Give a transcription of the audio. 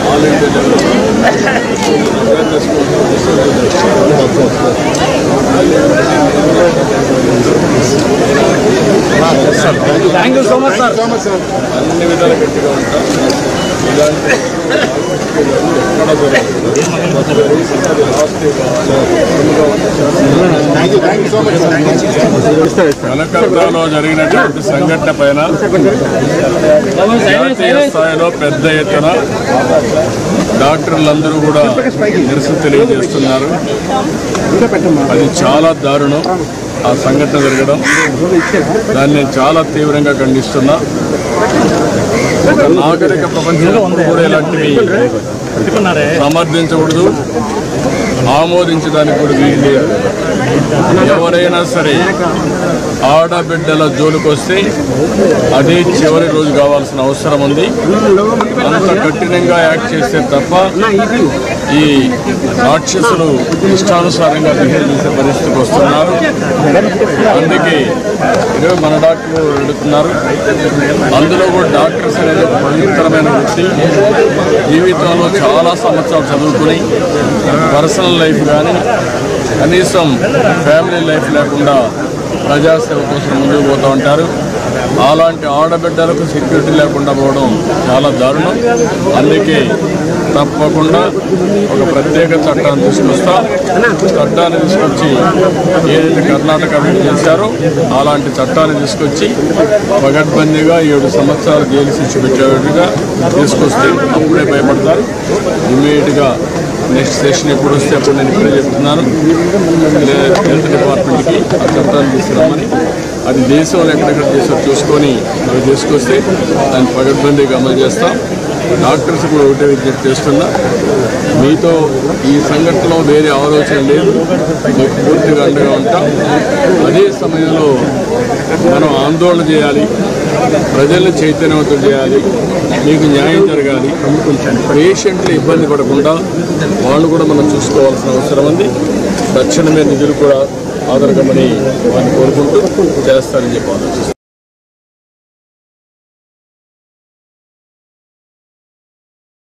All India thank you so much sir. అన్ని విధాలు గట్టిగా ఉంటాం. ఇలాంటి ఎక్కడ కలకత్తాలో జరిగినటువంటి సంఘటన పైన జాతీయ స్థాయిలో పెద్ద ఎత్తున డాక్టర్లందరూ కూడా నిరసన తెలియజేస్తున్నారు. అది చాలా దారుణం ఆ సంఘటన జరగడం. దాన్ని నేను చాలా తీవ్రంగా ఖండిస్తున్నా. ఒక నాగరిక ప్రపంచంలో కూడా ఇలాంటివి సమర్థించకూడదు, ఆమోదించడానికి కూడా వీలు లేదు. ఎవరైనా సరే ఆడబిడ్డల జోలికొస్తే అదే చివరి రోజు కావాల్సిన అవసరం ఉంది. అంత కఠినంగా యాక్ట్ చేస్తే తప్ప ఈ రాక్షసులు ఇష్టానుసారంగా బిహేవ్ చేసే పరిస్థితికి వస్తున్నారు. అందుకే ఈరోజు మన డాక్టర్లు అడుగుతున్నారు. అందులో కూడా డాక్టర్స్ అనేది ఒక పవిత్రమైన వృత్తి. జీవితంలో చాలా సంవత్సరాలు చదువుకుని పర్సనల్ లైఫ్ కానీ కనీసం ఫ్యామిలీ లైఫ్ లేకుండా ప్రజాసేవ కోసం ముందుకు పోతూ ఉంటారు. అలాంటి ఆడబిడ్డలకు సెక్యూరిటీ లేకుండా పోవడం చాలా దారుణం. అందుకే తప్పకుండా ఒక ప్రత్యేక చట్టాన్ని తీసుకొస్తాం. చట్టాన్ని తీసుకొచ్చి ఏదైతే కర్ణాటక చేశారో అలాంటి చట్టాన్ని తీసుకొచ్చి పగడ్బందీగా 7 సంవత్సరాలు జైలు శిక్ష పెట్టేట్టుగా తీసుకొస్తే అప్పుడే భయపడతారు. ఇమ్మీడియట్గా నెక్స్ట్ సెషన్ ఎప్పుడు వస్తే అప్పుడు నేను ఇప్పుడే చెప్తున్నాను హెల్త్ డిపార్ట్మెంట్కి ఆ చట్టాన్ని తీసుకురామని. అది దేశంలో ఎక్కడెక్కడ చేసో చూసుకొని మనం తీసుకొస్తే దాన్ని పగడ్బందీగా అమలు చేస్తాం. డాక్టర్స్ కూడా ఒకటే విజ్ఞప్తి చేస్తున్నా, మీతో ఈ సంఘటనలో వేరే ఆలోచన లేదు, మీకు పూర్తిగా అండగా ఉంటాం. అదే సమయంలో మనం ఆందోళన చేయాలి, ప్రజల్ని చైతన్యవంతం చేయాలి, మీకు న్యాయం జరగాలి. పేషెంట్లు ఇబ్బంది పడకుండా వాళ్ళు కూడా మనం చూసుకోవాల్సిన అవసరం ఉంది. తక్షణమే నిధులు కూడా ఆదరగమని వారిని కోరుకుంటూ చేస్తారని చెప్పి ఆలోచిస్తాం.